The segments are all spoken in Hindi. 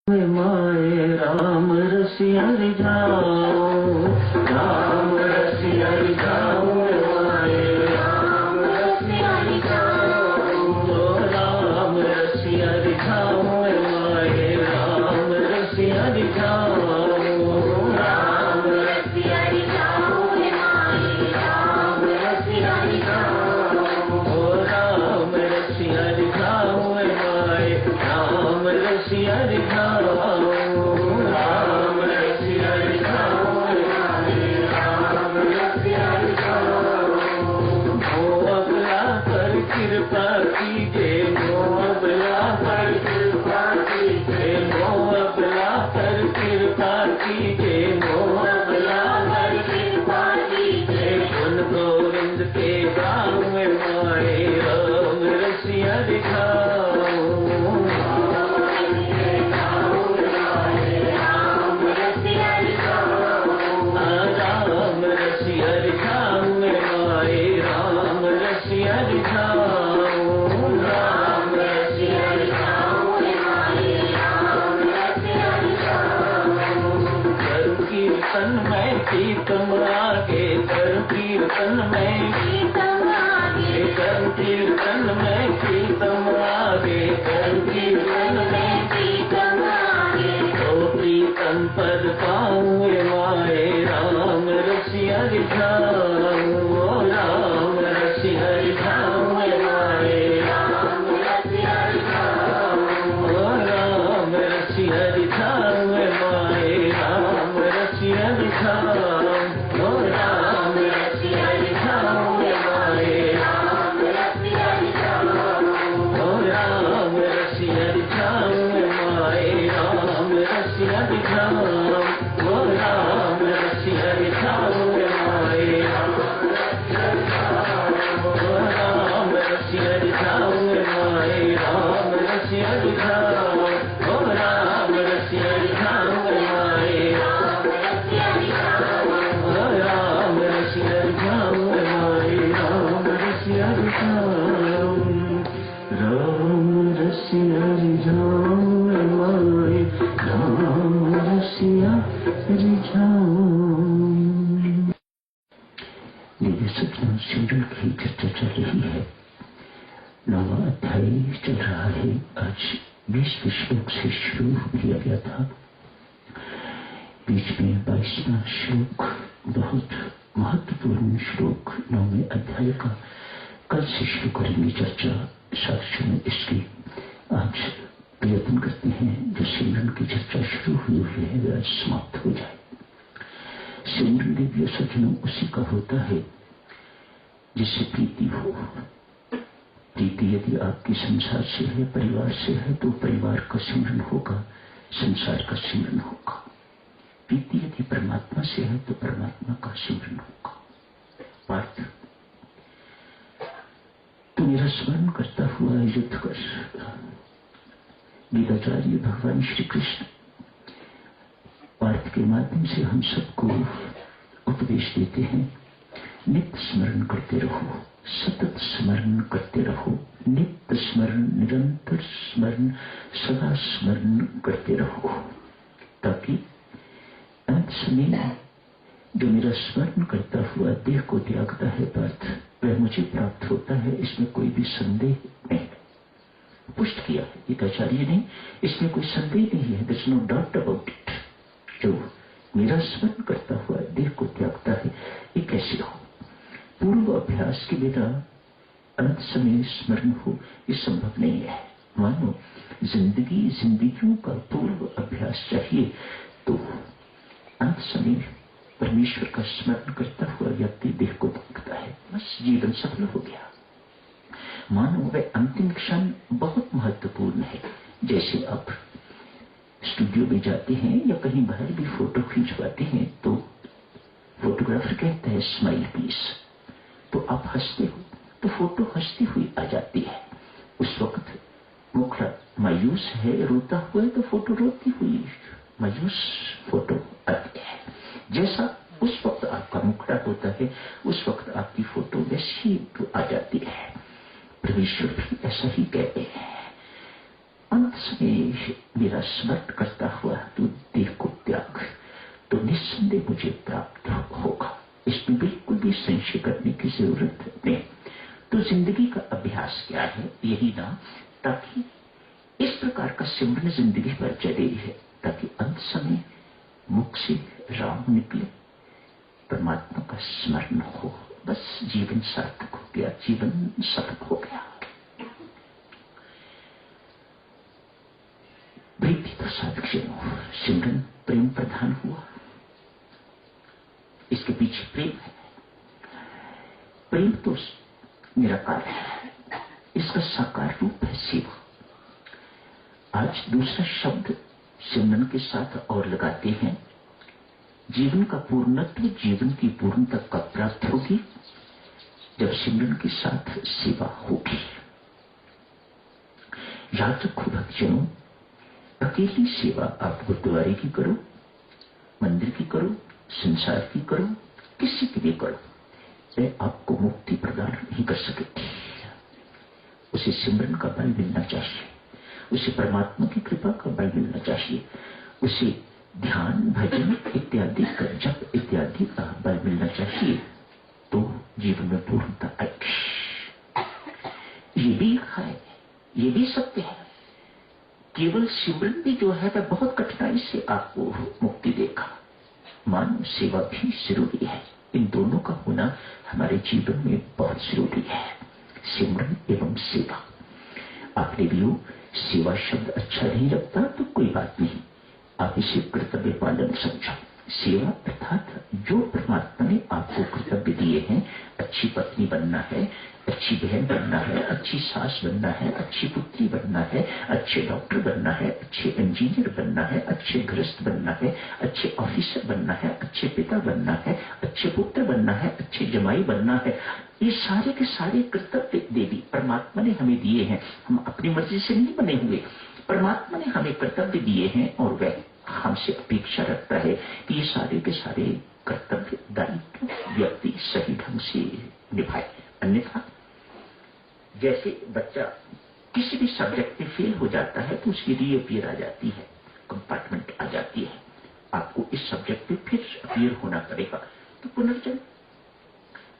माए राम रसिया रिझाओ, राम रसिया रिझाओ, माए राम रसिया रिझाओ, राम रसिया रिझाओ, माए राम रसिया रिझाओ, राम रसिया रिझाओ, माए राम रसिया रिझाओ, राम रसिया रिझाओ, माए राम रसिया रिझाओ, राम रसिया रिझाओ, माए राम रसिया रिझाओ, मोअबला पर कृपा कीजे, मोअबला पर कृपा कीजे, मोअबला पर कृपा कीजे, मोअबला पर कृपा कीजे, गुण गोविंद के गाँव में माए राम रसिया रिझाओ, कीर्तन आगे कर कीर्तन में, कीर्तन आगे कर कीर्तन में, कीर्तन आगे कर कीर्तन में, कीर्तन आगे तो प्रीतम पद पाऊँ माए राम रसिया रिझाओ, राम रसिया रिझाओ, माए राम रसिया रिझाओ, राम रसिया रिझाओ, माए राम रसिया रिझाओ, राम रसिया रिझाओ, माए राम रसिया रिझाओ, राम रसिया रिझाओ, माए राम रसिया रिझाओ, राम रसिया रिझाओ, माए राम रसिया रिझाओ, माए राम रसिया रिझाओ, राम रसिया रिझाओ, माए राम रसिया रिझाओ, माए राम रसिया रिझाओ, राम रसिया रिझाओ, माए राम रसिया रिझाओ। मेरे सपनों सिमरन की चर्चा चल रही है। 9वां अध्याय चल रहा है। आज 20वें श्लोक से शुरू किया गया था। बीच में 22वां श्लोक, बहुत महत्वपूर्ण श्लोक 9वें अध्याय का, कल से शुरू करेंगे चर्चा साथियों में। इसकी आज प्रयत्न करते हैं जो सिमरन की चर्चा शुरू हुई है वह आज समाप्त हो जाए। सिमरन दिव्य सज्जनों उसी का होता है जिससे प्रीति हो। प्रीति यदि आपकी संसार से है, परिवार से है, तो परिवार का सिमरन होगा, संसार का सिमरन होगा। प्रीति यदि परमात्मा से है तो परमात्मा का सिमरन होगा। पार्थ, तू मेरा स्मरण करता हुआ युद्ध कर। गीताचार्य भगवान श्री कृष्ण पार्थ के माध्यम से हम सबको उपदेश देते हैं, नित्य स्मरण करते रहो, सतत स्मरण करते रहो, नित्य स्मरण, निरंतर स्मरण, सदा स्मरण करते रहो, ताकि अंत समय जो मेरा स्मरण करता हुआ देह को त्यागता है पार्थ, वह मुझे प्राप्त होता है, इसमें कोई भी संदेह नहीं। पुष्ट किया है गीताचार्य ने, इसमें कोई संदेह नहीं है, there's no doubt about it। जो मेरा स्मरण करता हुआ देह को त्यागता है, ये कैसे हो? पूर्व अभ्यास के बिना अंत समय स्मरण हो, ये संभव नहीं है। मानो जिंदगियों का पूर्व अभ्यास चाहिए, तो अंत समय परमेश्वर का स्मरण करता हुआ व्यक्ति देह को त्यागता है, बस जीवन सफल हो गया। मानो वह अंतिम क्षण बहुत महत्वपूर्ण है। जैसे आप स्टूडियो में जाते हैं या कहीं बाहर भी फोटो खिंचवाते हैं तो फोटोग्राफर कहता है स्माइल प्लीज, तो आप हंसते हो तो फोटो हंसती हुई आ जाती है। उस वक्त मुखड़ा मायूस है, रोता हुआ है, तो फोटो रोती हुई मायूस फोटो आती है। जैसा उस वक्त आपका मुखड़ा होता है, उस वक्त आपकी फोटो वैसी तो आ जाती है। परमेश्वर भी ऐसा ही कहते हैं, अंत समय मेरा स्मरण करता हुआ तू देह को त्याग, तो निस्संदेह मुझे प्राप्त होगा। इसमें बिल्कुल भी संशय करने की जरूरत नहीं। तो जिंदगी का अभ्यास क्या है? यही ना, ताकि इस प्रकार का सिमरन जिंदगी पर चले है, ताकि अंत समय मुख से राम निकले, परमात्मा का स्मरण हो, बस जीवन सार्थक हो गया, जीवन सफल हो गया। प्रीति तो साधक सिमरन प्रेम प्रधान हुआ, इसके पीछे प्रेम है। प्रेम तो निराकार है, इसका साकार रूप है सेवा। आज दूसरा शब्द सिमरन के साथ और लगाते हैं, जीवन का पूर्णत्व, जीवन की पूर्णता कब प्राप्त होगी? जब सिमरन के साथ सेवा होगी। याद रखो भक्तजनों, अकेली सेवा आप गुरुद्वारे की करो, मंदिर की करो, संसार की करो, किसी की भी करो, वह आपको मुक्ति प्रदान नहीं कर सकेगी। उसे सिमरन का बल मिलना चाहिए, उसे परमात्मा की कृपा का बल मिलना चाहिए, उसे ध्यान, भजन इत्यादि का, जप इत्यादि का बल मिलना चाहिए, तो जीवन में पूर्णता आएगी। ये भी है, ये भी सत्य है। केवल सिमरन भी जो है वह बहुत कठिनाई से आपको मुक्ति देगा। मानव सेवा भी जरूरी है। इन दोनों का होना हमारे जीवन में बहुत जरूरी है, सिमरन एवं सेवा। आपने भी सेवा शब्द अच्छा नहीं लगता तो कोई बात नहीं, आप इसे कर्तव्य पालन समझो। सेवा अर्थात जो परमात्मा ने आपको कर्तव्य दिए हैं, अच्छी पत्नी बनना है, अच्छी बहन बनना है, अच्छी सास बनना है, अच्छी पुत्री बनना है, अच्छे डॉक्टर बनना है, अच्छे इंजीनियर बनना है, अच्छे गृहस्थ बनना है, अच्छे ऑफिसर बनना है, अच्छे पिता बनना है, अच्छे पुत्र बनना है, अच्छे जमाई बनना है। ये सारे के सारे कर्तव्य देवी परमात्मा ने हमें दिए हैं। हम अपनी मर्जी से नहीं बने हुए, परमात्मा ने हमें कर्तव्य दिए हैं और वह हमसे अपेक्षा रखता है कि ये सारे के सारे कर्तव्य दायित्व व्यक्ति सही ढंग से निभाए। अन्यथा जैसे बच्चा किसी भी सब्जेक्ट में फेल हो जाता है तो उसकी रीअपियर आ जाती है, कंपार्टमेंट आ जाती है, आपको इस सब्जेक्ट में फिर अपीयर होना पड़ेगा। तो पुनर्जन्म,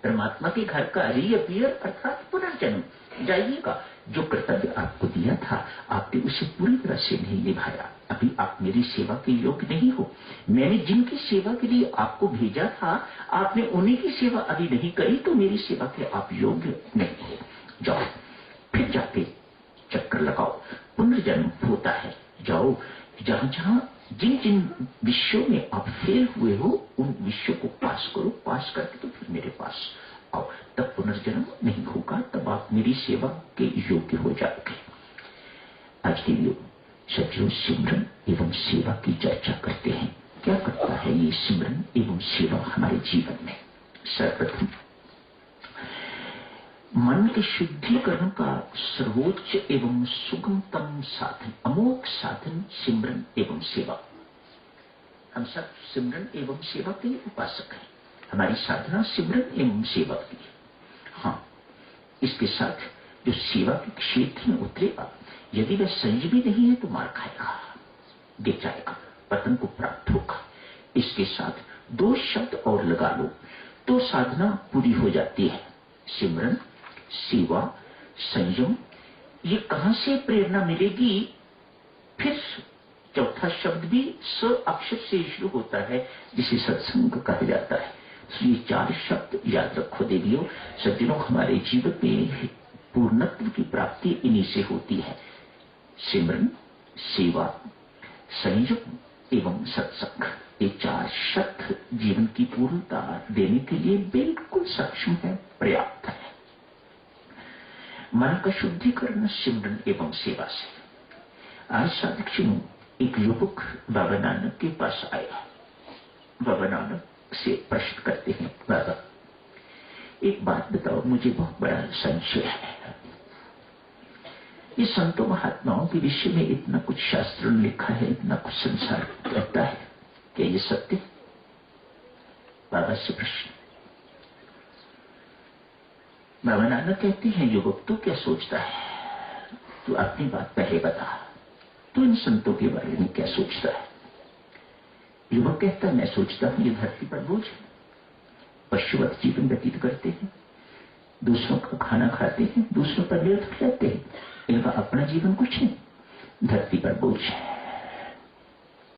परमात्मा के घर का रीअपियर अर्थात पुनर्जन्म। जाइएगा, जो कर्तव्य आपको दिया था आपने उसे पूरी तरह से नहीं निभाया, अभी आप मेरी सेवा के योग्य नहीं हो। मैंने जिनकी सेवा के लिए आपको भेजा था आपने उन्हीं की सेवा अभी नहीं करी, तो मेरी सेवा के आप योग्य नहीं हो। जाओ, फिर जाके चक्कर लगाओ, पुनर्जन्म होता है। जाओ, जहां जहां जिन जिन विषयों में आप फेल हुए हो उन विषयों को पास करो, पास करके तो फिर मेरे पास आओ, तब पुनर्जन्म नहीं होगा, तब आप मेरी सेवा के योग्य हो जाओगे। आज के लिए सज्जनों सिमरन एवं सेवा की चर्चा करते हैं। क्या करता है ये सिमरन एवं सेवा हमारे जीवन में? सर्वप्रथम मन के शुद्धिकरण का सर्वोच्च एवं सुगमतम साधन, अमोघ साधन सिमरन एवं सेवा। हम सब सिमरन एवं सेवा के उपासक हैं। हमारी साधना सिमरन एवं सेवा की है। हाँ, इसके साथ जो सेवा के क्षेत्र में उतरेगा, यदि वह संयमी नहीं है तो मार खाएगा, गिर जाएगा, पतन को प्राप्त होगा। इसके साथ दो शब्द और लगा लो तो साधना पूरी हो जाती है। सिमरन, सेवा, संयम, ये कहां से प्रेरणा मिलेगी? फिर चौथा शब्द भी स अक्षर से शुरू होता है जिसे सत्संग कहा जाता है। तो ये चार शब्द याद रखो देवियों, सज्जनों, हमारे जीवन में पूर्णत्व की प्राप्ति इन्हीं से होती है। सिमरन, सेवा, संयम एवं सत्संग, ये चार शब्द जीवन की पूर्णता देने के लिए बिल्कुल सक्षम है, पर्याप्त है। मन का शुद्धिकरण सिमरन एवं सेवा से। आज साधक जनों, एक युवक बाबा नानक के पास आया। बाबा नानक से प्रश्न करते हैं, बाबा एक बात बताओ, मुझे बहुत बड़ा संशय है। ये संतों महात्माओं के विषय में इतना कुछ शास्त्रों में लिखा है, इतना कुछ संसार कहता है, क्या ये सत्य? बाबा से प्रश्न। बाबा नानक कहते हैं, युवक तू क्या सोचता है? तू अपनी बात पहले बता। तो इन संतों के बारे में क्या सोचता है? युवक कहता है, मैं सोचता हूं ये धरती पर बोझ है, पशुवत जीवन व्यतीत करते हैं, दूसरों का खाना खाते हैं, दूसरों पर निर्भर रहते हैं, इनका अपना जीवन कुछ नहीं, धरती पर बोझ है।